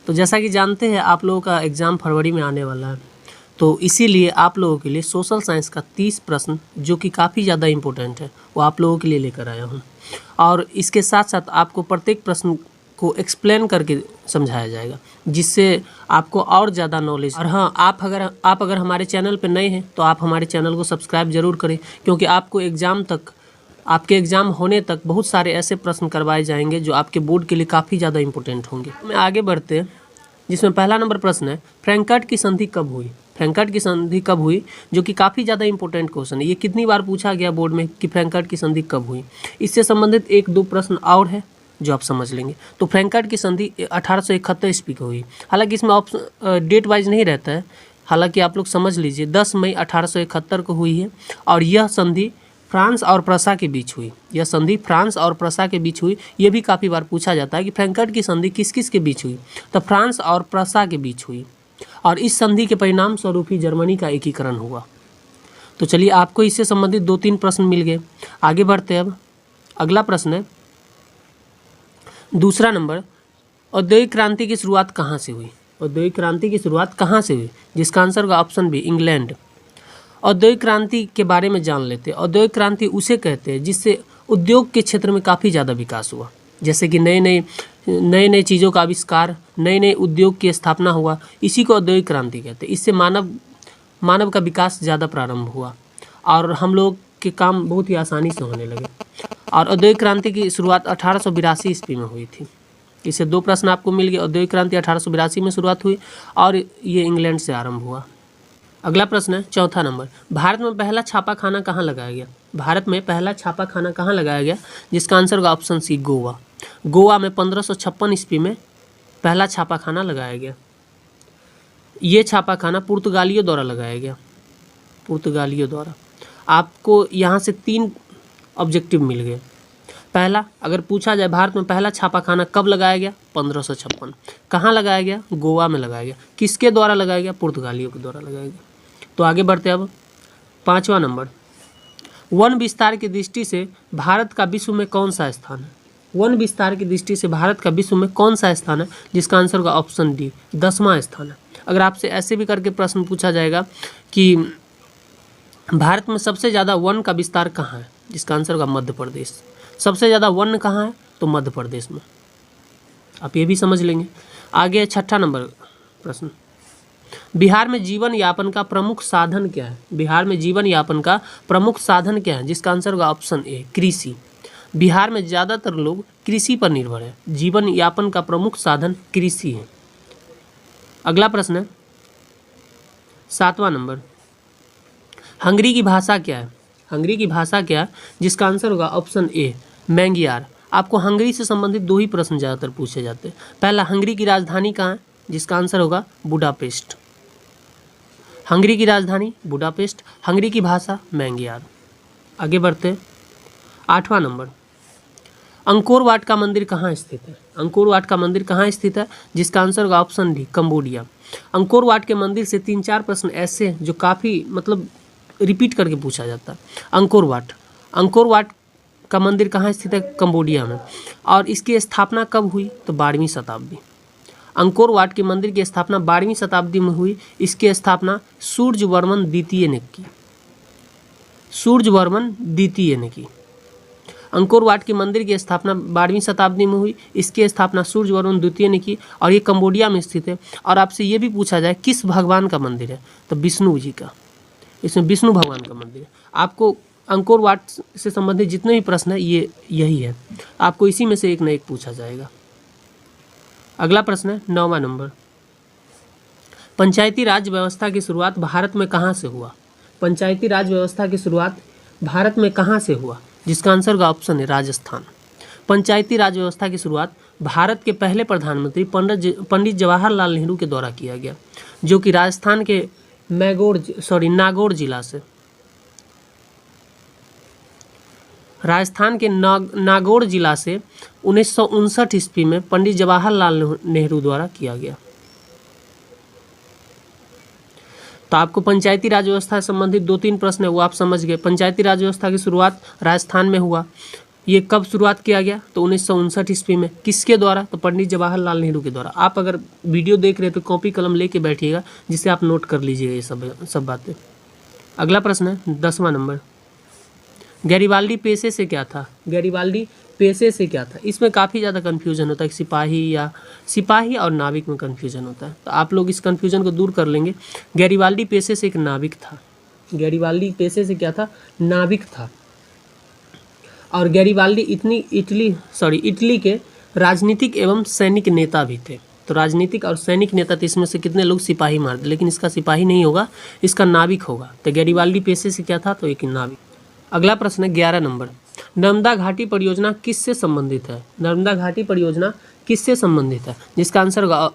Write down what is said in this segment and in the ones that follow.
तो जैसा कि जानते हैं आप लोगों का एग्ज़ाम फरवरी में आने वाला है, तो इसीलिए आप लोगों के लिए सोशल साइंस का 30 प्रश्न जो कि काफ़ी ज़्यादा इम्पोर्टेंट है वो आप लोगों के लिए लेकर आया हूँ। और इसके साथ साथ आपको प्रत्येक प्रश्न को एक्सप्लेन करके समझाया जाएगा, जिससे आपको और ज़्यादा नॉलेज। और हाँ, आप अगर हमारे चैनल पर नए हैं तो आप हमारे चैनल को सब्सक्राइब ज़रूर करें, क्योंकि आपके एग्ज़ाम होने तक बहुत सारे ऐसे प्रश्न करवाए जाएंगे जो आपके बोर्ड के लिए काफ़ी ज़्यादा इंपॉर्टेंट होंगे। मैं आगे बढ़ते हैं, जिसमें पहला नंबर प्रश्न है, फ्रैंकफर्ट की संधि कब हुई? फ्रैंकफर्ट की संधि कब हुई, जो कि काफ़ी ज़्यादा इंपॉर्टेंट क्वेश्चन है। ये कितनी बार पूछा गया बोर्ड में कि फ्रैंकफर्ट की संधि कब हुई। इससे संबंधित 1-2 प्रश्न और है जो आप समझ लेंगे। तो फ्रैंकफर्ट की संधि 1871 ईस्वी को हुई। हालांकि इसमें ऑप्शन डेट वाइज नहीं रहता है, हालांकि आप लोग समझ लीजिए 10 मई 1871 को हुई है। और यह संधि फ्रांस और प्रसा के बीच हुई। यह संधि फ्रांस और प्रसा के बीच हुई। यह भी काफ़ी बार पूछा जाता है कि फ्रैंकफर्ट की संधि किस किस के बीच हुई, तो फ्रांस और प्रसा के बीच हुई। और इस संधि के परिणाम स्वरूप ही जर्मनी का एकीकरण हुआ। तो चलिए, आपको इससे संबंधित 2-3 प्रश्न मिल गए। आगे बढ़ते हैं। अब अगला प्रश्न है, दूसरा नंबर, औद्योगिक क्रांति की शुरुआत कहाँ से हुई? औद्योगिक क्रांति की शुरुआत कहाँ से हुई, जिसका आंसर का ऑप्शन बी, इंग्लैंड। औद्योगिक क्रांति के बारे में जान लेते हैं। औद्योगिक क्रांति उसे कहते हैं जिससे उद्योग के क्षेत्र में काफ़ी ज़्यादा विकास हुआ, जैसे कि नए नए चीज़ों का आविष्कार, नए नए उद्योग की स्थापना हुआ, इसी को औद्योगिक क्रांति कहते हैं। इससे मानव का विकास ज़्यादा प्रारंभ हुआ और हम लोग के काम बहुत ही आसानी से होने लगे। और औद्योगिक क्रांति की शुरुआत 1882 ईस्वी में हुई थी। इससे 2 प्रश्न आपको मिल गए। औद्योगिक क्रांति 1882 में शुरुआत हुई और ये इंग्लैंड से आरंभ हुआ। अगला प्रश्न है, चौथा नंबर, भारत में पहला छापाखाना कहाँ लगाया गया? भारत में पहला छापाखाना कहाँ लगाया गया, जिसका आंसर होगा ऑप्शन सी, गोवा। गोवा में 1556 ईस्वी में पहला छापाखाना लगाया गया। ये छापाखाना पुर्तगालियों द्वारा लगाया गया, पुर्तगालियों द्वारा। आपको यहाँ से 3 ऑब्जेक्टिव मिल गए। पहला, अगर पूछा जाए भारत में पहला छापाखाना कब लगाया गया, 1556। कहाँ लगाया गया? गोवा में लगाया गया। किसके द्वारा लगाया गया? पुर्तगालियों के द्वारा लगाया गया। तो आगे बढ़ते हैं। अब 5वां नंबर, वन विस्तार की दृष्टि से भारत का विश्व में कौन सा स्थान है? वन विस्तार की दृष्टि से भारत का विश्व में कौन सा स्थान है, जिसका आंसर होगा ऑप्शन डी, 10वां स्थान है। अगर आपसे ऐसे भी करके प्रश्न पूछा जाएगा कि भारत में सबसे ज़्यादा वन का विस्तार कहाँ है, जिसका आंसर होगा मध्य प्रदेश। सबसे ज़्यादा वन कहाँ है, तो मध्य प्रदेश में। आप ये भी समझ लेंगे। आगे 6ठा नंबर प्रश्न, बिहार में जीवन यापन का प्रमुख साधन क्या है? बिहार में जीवन यापन का प्रमुख साधन क्या है, जिसका आंसर होगा ऑप्शन ए, कृषि। बिहार में ज़्यादातर लोग कृषि पर निर्भर है। जीवन यापन का प्रमुख साधन कृषि है। अगला प्रश्न है 7वां नंबर, हंगरी की भाषा क्या है? हंगरी की भाषा क्या है, जिसका आंसर होगा ऑप्शन ए, मैंगियार। आपको हंगरी से संबंधित 2 ही प्रश्न ज़्यादातर पूछे जाते हैं। पहला, हंगरी की राजधानी कहाँ है, जिसका आंसर होगा बुडापेस्ट। हंगरी की राजधानी बुडापेस्ट। हंगरी की भाषा मैंगियार। आगे बढ़ते हैं। 8वां नंबर, अंकोर वाट का मंदिर कहाँ स्थित है? अंकोर वाट का मंदिर कहाँ स्थित है, जिसका आंसर होगा option D, Cambodia. Angkor Wat के मंदिर से 3-4 प्रश्न ऐसे हैं जो काफ़ी रिपीट करके पूछा जाता है। अंकोर वाट का मंदिर कहाँ स्थित है? कंबोडिया में। और इसकी स्थापना कब हुई? तो 12वीं शताब्दी। अंकोर वाट के मंदिर की स्थापना 12वीं शताब्दी में हुई। इसकी स्थापना सूर्यवर्मन द्वितीय ने की। सूर्यवर्मन द्वितीय ने की। अंकोर वाट के मंदिर की स्थापना 12वीं शताब्दी में हुई। इसकी स्थापना सूर्यवर्मन द्वितीय ने की और ये कंबोडिया में स्थित है। और आपसे ये भी पूछा जाए किस भगवान का मंदिर है, तो विष्णु जी का। इसमें विष्णु भगवान का मंदिर है। आपको अंकोर वाट से संबंधित जितने भी प्रश्न है ये यही है, आपको इसी में से एक न एक पूछा जाएगा। अगला प्रश्न है 9वां नंबर, पंचायती राज व्यवस्था की शुरुआत भारत में कहाँ से हुआ? पंचायती राज व्यवस्था की शुरुआत भारत में कहाँ से हुआ, जिसका आंसर का ऑप्शन है राजस्थान। पंचायती राज व्यवस्था की शुरुआत भारत के पहले प्रधानमंत्री पंडित जवाहरलाल नेहरू के द्वारा किया गया, जो कि राजस्थान के नागौर जिला से, राजस्थान के नागौर जिला से 1959 ईस्वी में पंडित जवाहरलाल नेहरू द्वारा किया गया। तो आपको पंचायती राज व्यवस्था से संबंधित 2-3 प्रश्न है वो आप समझ गए। पंचायती राज व्यवस्था की शुरुआत राजस्थान में हुआ ये कब शुरुआत किया गया? तो 1959 ईस्वी में। किसके द्वारा? तो पंडित जवाहरलाल नेहरू के द्वारा। आप अगर वीडियो देख रहे हैं तो कॉपी कलम लेके बैठिएगा, जिससे आप नोट कर लीजिएगा ये सब बातें। अगला प्रश्न है 10वां नंबर, गैरिबाल्डी पेशे से क्या था? गैरिबाल्डी पेशे से क्या था? इसमें काफ़ी ज़्यादा कन्फ्यूजन होता है कि सिपाही और नाविक में कन्फ्यूजन होता है, तो आप लोग इस कन्फ्यूजन को दूर कर लेंगे। गैरिबाल्डी पेशे से एक नाविक था। गैरिबाल्डी पेशे से क्या था? नाविक था। और गैरिबाल्डी इटली के राजनीतिक एवं सैनिक नेता भी थे। तो राजनीतिक और सैनिक नेता थे, इसमें से कितने लोग सिपाही मार दे, लेकिन इसका सिपाही नहीं होगा, इसका नाविक होगा। तो गैरिबाल्डी पेशे से क्या था? तो एक नाविक। अगला प्रश्न है 11 नंबर, नर्मदा घाटी परियोजना किससे संबंधित है? नर्मदा घाटी परियोजना किससे संबंधित है? जिसका आंसर होगा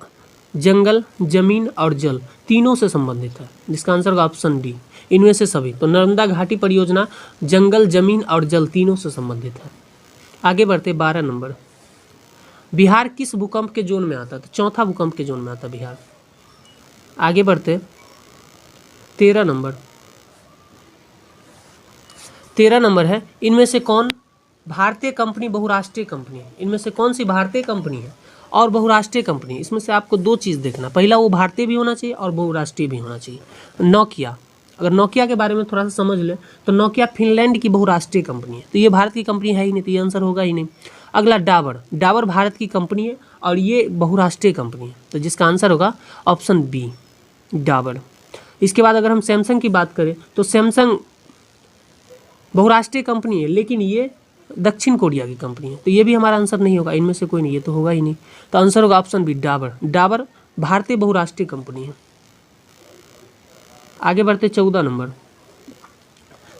जंगल, जमीन और जल तीनों से संबंधित है। जिसका आंसर होगा ऑप्शन डी, इनमें से सभी। तो नर्मदा घाटी परियोजना जंगल, जमीन और जल तीनों से संबंधित है। आगे बढ़ते 12 नंबर, बिहार किस भूकंप के जोन में आता है? तो चौथा भूकंप के जोन में आता है बिहार। आगे बढ़ते 13 नंबर। 13 नंबर है, इनमें से कौन भारतीय कंपनी बहुराष्ट्रीय कंपनी है? इनमें से कौन सी भारतीय कंपनी है और बहुराष्ट्रीय कंपनी? इसमें से आपको दो चीज़ देखना, पहला वो भारतीय भी होना चाहिए और बहुराष्ट्रीय भी होना चाहिए। नोकिया, अगर नोकिया के बारे में थोड़ा सा समझ ले तो नोकिया फिनलैंड की बहुराष्ट्रीय कंपनी है, तो ये भारत की कंपनी है ही नहीं, तो ये आंसर होगा ही नहीं। अगला डाबर, डाबर भारत की कंपनी है और ये बहुराष्ट्रीय कंपनी है, तो जिसका आंसर होगा ऑप्शन बी, डाबर। इसके बाद अगर हम सैमसंग की बात करें तो सैमसंग बहुराष्ट्रीय कंपनी है, लेकिन ये दक्षिण कोरिया की कंपनी है, तो ये भी हमारा आंसर नहीं होगा, इनमें से कोई नहीं, ये तो होगा ही नहीं। तो आंसर होगा ऑप्शन बी, डाबर। डाबर भारतीय बहुराष्ट्रीय कंपनी है। आगे बढ़ते 14 नंबर,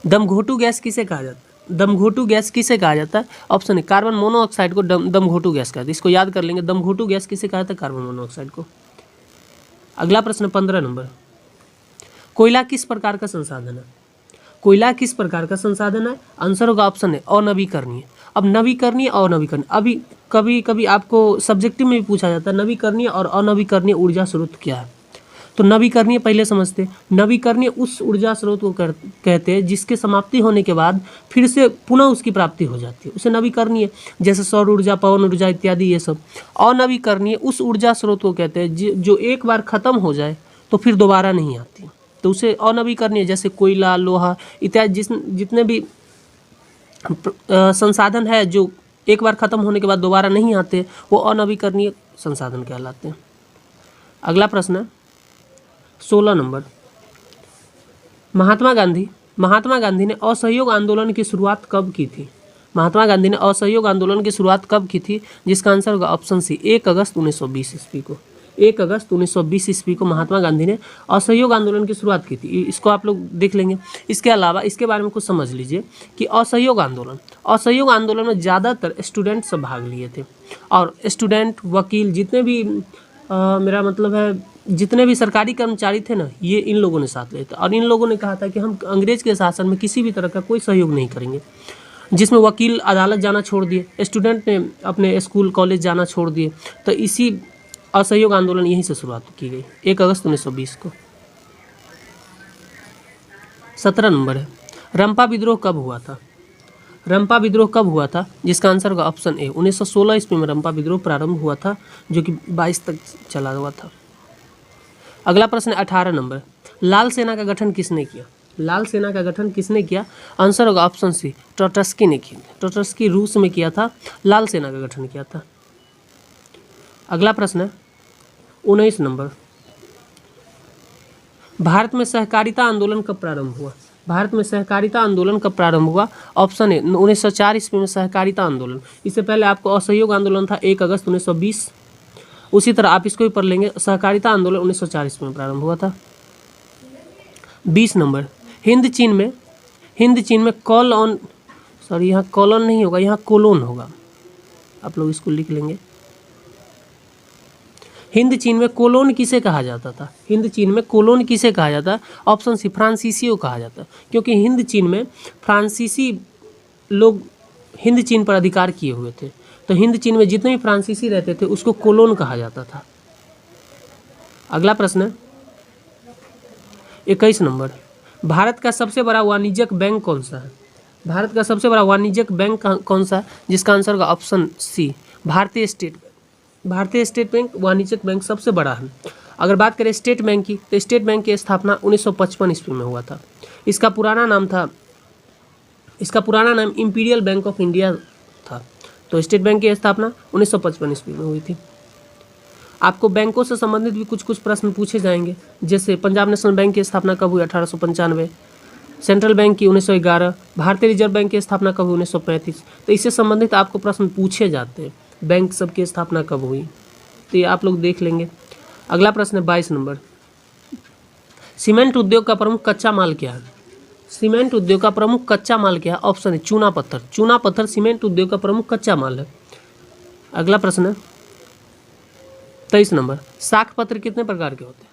दमघोटू गैस किसे कहा जाता है? दमघोटू गैस किसे कहा जाता है? ऑप्शन है कार्बन मोनोऑक्साइड को दमघोटू गैस कहते हैं। इसको याद कर लेंगे, दमघोटू गैस किसे कहा जाता है? कार्बन मोनोऑक्साइड को। अगला प्रश्न 15 नंबर, कोयला किस प्रकार का संसाधन है? कोयला किस प्रकार का संसाधन है? आंसर होगा ऑप्शन है अनवीकरणीय। अब नवीकरणीय और नवीकरणीय, अभी कभी कभी आपको सब्जेक्टिव में भी पूछा जाता है नवीकरणीय और अनवीकरणीय ऊर्जा स्रोत क्या है। तो नवीकरणीय पहले समझते हैं। नवीकरणीय उस ऊर्जा स्रोत को कहते हैं जिसके समाप्ति होने के बाद फिर से पुनः उसकी प्राप्ति हो जाती है, उसे नवीकरणीय। जैसे सौर ऊर्जा, पवन ऊर्जा इत्यादि ये सब। अनवीकरणीय उस ऊर्जा स्रोत को कहते हैं जो एक बार खत्म हो जाए तो फिर दोबारा नहीं आती, तो उसे अनवीकरणीय। जैसे कोयला, लोहा इत्यादि जितने भी संसाधन है जो एक बार खत्म होने के बाद दोबारा नहीं आते, वो अनवीकरणीय संसाधन कहलाते हैं। अगला प्रश्न है 16 नंबर, महात्मा गांधी ने असहयोग आंदोलन की शुरुआत कब की थी? महात्मा गांधी ने असहयोग आंदोलन की शुरुआत कब की थी? जिसका आंसर होगा ऑप्शन सी, 1 अगस्त 1920 ईस्वी को। 1 अगस्त 1920 ईस्वी को महात्मा गांधी ने असहयोग आंदोलन की शुरुआत की थी। इसको आप लोग देख लेंगे। इसके अलावा इसके बारे में कुछ समझ लीजिए कि असहयोग आंदोलन में ज़्यादातर स्टूडेंट सब भाग लिए थे, और स्टूडेंट, वकील, जितने भी मेरा मतलब है जितने भी सरकारी कर्मचारी थे ना, ये इन लोगों ने साथ लिए थे। और इन लोगों ने कहा था कि हम अंग्रेज के शासन में किसी भी तरह का कोई सहयोग नहीं करेंगे, जिसमें वकील अदालत जाना छोड़ दिए, स्टूडेंट ने अपने स्कूल कॉलेज जाना छोड़ दिए। तो इसी असहयोग आंदोलन यहीं से शुरुआत की गई, 1 अगस्त 1920 को। 17 नंबर है, रंपा विद्रोह कब हुआ था? रंपा विद्रोह कब हुआ था? जिसका आंसर होगा ऑप्शन ए, 1916 ईस्वी में रंपा विद्रोह प्रारंभ हुआ था, जो कि 22 तक चला हुआ था। अगला प्रश्न 18 नंबर, लाल सेना का गठन किसने किया? लाल सेना का गठन किसने किया? आंसर होगा ऑप्शन सी, ट्रोट्स्की ने किया। ट्रोट्स्की रूस में किया था, लाल सेना का गठन किया था। अगला प्रश्न है 19 नंबर, भारत में सहकारिता आंदोलन कब प्रारंभ हुआ? भारत में सहकारिता आंदोलन कब प्रारंभ हुआ? ऑप्शन है 1904 ईस्वी में सहकारिता आंदोलन। इससे पहले आपको असहयोग आंदोलन था 1 अगस्त 1920। उसी तरह आप इसको भी पढ़ लेंगे, सहकारिता आंदोलन 1904 ईस्वी में प्रारंभ हुआ था। 20 नंबर, हिंद चीन में यहाँ कॉलोन नहीं होगा, यहाँ कोलोन होगा, आप लोग इसको लिख लेंगे। हिंद चीन में कोलोन किसे कहा जाता था? हिंद चीन में कोलोन किसे कहा जाता है? ऑप्शन सी, फ्रांसीसियों कहा जाता है, क्योंकि हिंद चीन में फ्रांसीसी लोग हिंद चीन पर अधिकार किए हुए थे, तो हिंद चीन में जितने भी फ्रांसीसी रहते थे उसको कोलोन कहा जाता था। अगला प्रश्न है 21 नंबर, भारत का सबसे बड़ा वाणिज्यिक बैंक कौन सा है? भारत का सबसे बड़ा वाणिज्यिक बैंक कौन सा है, जिसका आंसर होगा ऑप्शन सी, भारतीय स्टेट बैंक। भारतीय स्टेट बैंक वाणिज्यिक बैंक सबसे बड़ा है। अगर बात करें स्टेट बैंक की, तो स्टेट बैंक की स्थापना 1955 ईस्वी में हुआ था। इसका पुराना नाम इंपीरियल बैंक ऑफ इंडिया था। तो स्टेट बैंक की स्थापना 1955 ईस्वी में हुई थी। आपको बैंकों से संबंधित भी कुछ प्रश्न पूछे जाएंगे, जैसे पंजाब नेशनल बैंक की स्थापना कब हुई, 1895। सेंट्रल बैंक की 1911। भारतीय रिजर्व बैंक की स्थापना कब हुई, 1935। तो इससे संबंधित आपको प्रश्न पूछे जाते हैं, बैंक सब की स्थापना कब हुई, तो ये आप लोग देख लेंगे। अगला प्रश्न है 22 नंबर, सीमेंट उद्योग का प्रमुख कच्चा माल क्या है? सीमेंट उद्योग का प्रमुख कच्चा माल क्या है? ऑप्शन है चूना पत्थर। चूना पत्थर सीमेंट उद्योग का प्रमुख कच्चा माल है। अगला प्रश्न है 23 नंबर, साख पत्र कितने प्रकार के होते हैं?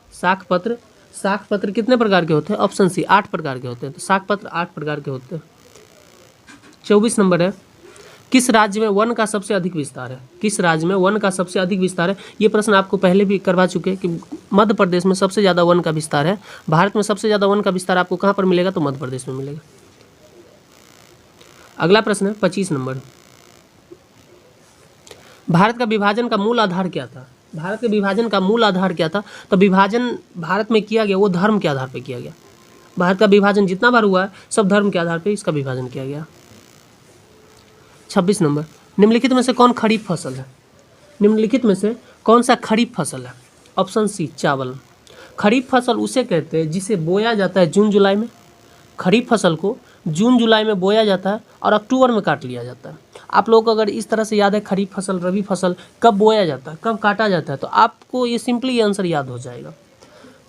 साख पत्र कितने प्रकार के होते हैं? ऑप्शन सी 8 प्रकार के होते हैं। तो साख पत्र 8 प्रकार के होते हैं। 24 नंबर है, किस राज्य में वन का सबसे अधिक विस्तार है? किस राज्य में वन का सबसे अधिक विस्तार है? ये प्रश्न आपको पहले भी करवा चुके हैं कि मध्य प्रदेश में सबसे ज़्यादा वन का विस्तार है। भारत में सबसे ज़्यादा वन का विस्तार आपको कहाँ पर मिलेगा? तो मध्य प्रदेश में मिलेगा। अगला प्रश्न है 25 नंबर, भारत का विभाजन का मूल आधार क्या था? भारत के विभाजन का मूल आधार क्या था? तो विभाजन भारत में किया गया वो धर्म के आधार पर किया गया। भारत का विभाजन जितना बार हुआ है सब धर्म के आधार पर इसका विभाजन किया गया। 26 नंबर, निम्नलिखित में से कौन खरीफ फसल है? निम्नलिखित में से कौन सा खरीफ फसल है? ऑप्शन सी चावल। खरीफ फसल उसे कहते हैं जिसे बोया जाता है जून जुलाई में। खरीफ फसल को जून जुलाई में बोया जाता है और अक्टूबर में काट लिया जाता है। आप लोगों को अगर इस तरह से याद है खरीफ फसल, रबी फसल कब बोया जाता है, कब काटा जाता है, तो आपको ये सिंपली आंसर याद हो जाएगा।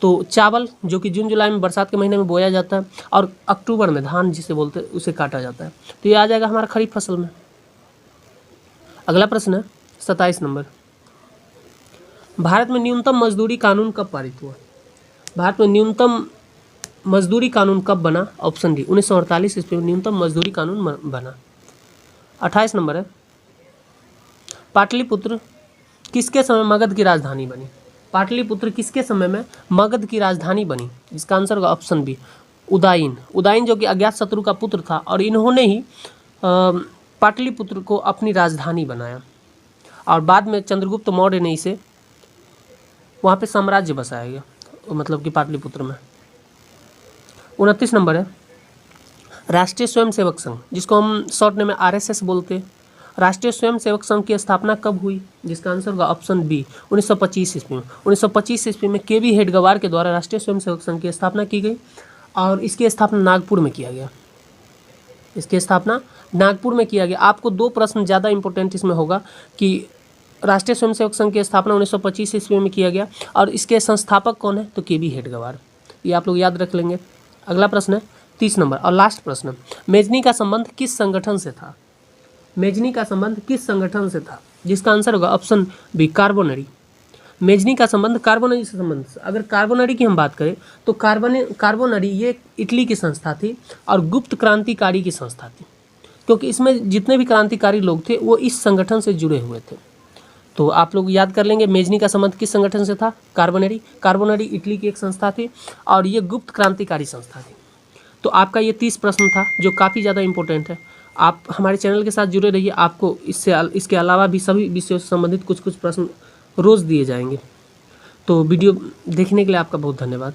तो चावल जो कि जून जुलाई में बरसात के महीने में बोया जाता है और अक्टूबर में धान जिसे बोलते हैं उसे काटा जाता है। तो ये आ जाएगा हमारा खरीफ फसल में। अगला प्रश्न है 27 नंबर, भारत में न्यूनतम मजदूरी कानून कब पारित हुआ? भारत में न्यूनतम मजदूरी कानून कब बना? ऑप्शन डी 1948 ईस्वी में न्यूनतम मजदूरी कानून बना। 28 नंबर है, पाटलिपुत्र किसके समय मगध की राजधानी बनी? पाटलिपुत्र किसके समय में मगध की राजधानी बनी? इसका आंसर होगा ऑप्शन बी उदायन। उदायन जो कि अज्ञातशत्रु का पुत्र था और इन्होंने ही पाटलिपुत्र को अपनी राजधानी बनाया और बाद में चंद्रगुप्त मौर्य ने इसे वहाँ पे साम्राज्य बसाया गया, मतलब कि पाटलिपुत्र में। 29 नंबर है, राष्ट्रीय स्वयंसेवक संघ जिसको हम शॉर्ट नेम में RSS बोलते हैं, राष्ट्रीय स्वयंसेवक संघ की स्थापना कब हुई? जिसका आंसर होगा ऑप्शन बी 1925 ईस्वी में। 1925 ईस्वी में KV हेडगेवार के द्वारा राष्ट्रीय स्वयंसेवक संघ की स्थापना की गई और इसकी स्थापना नागपुर में किया गया। इसकी स्थापना नागपुर में किया गया। आपको 2 प्रश्न ज़्यादा इंपॉर्टेंट इसमें होगा कि राष्ट्रीय स्वयंसेवक संघ की स्थापना 1925 ईस्वी में किया गया और इसके संस्थापक कौन है? तो KV हेडगेवार। ये आप लोग याद रख लेंगे। अगला प्रश्न है 30 नंबर और लास्ट प्रश्न, मेजनी का संबंध किस संगठन से था? मेजनी का संबंध किस संगठन से था? जिसका आंसर होगा ऑप्शन बी कार्बोनरी। मेजनी का संबंध कार्बोनरी से संबंध। अगर कार्बोनरी की हम बात करें तो कार्बोनरी ये इटली की संस्था थी और गुप्त क्रांतिकारी की संस्था थी, क्योंकि इसमें जितने भी क्रांतिकारी लोग थे वो इस संगठन से जुड़े हुए थे। तो आप लोग याद कर लेंगे मेजनी का संबंध किस संगठन से था? कार्बोनरी। कार्बोनरी इटली की एक संस्था थी और ये गुप्त क्रांतिकारी संस्था थी। तो आपका ये 30 प्रश्न था जो काफ़ी ज़्यादा इंपॉर्टेंट है। आप हमारे चैनल के साथ जुड़े रहिए, आपको इसके अलावा भी सभी विषयों से संबंधित कुछ प्रश्न रोज़ दिए जाएंगे। तो वीडियो देखने के लिए आपका बहुत धन्यवाद।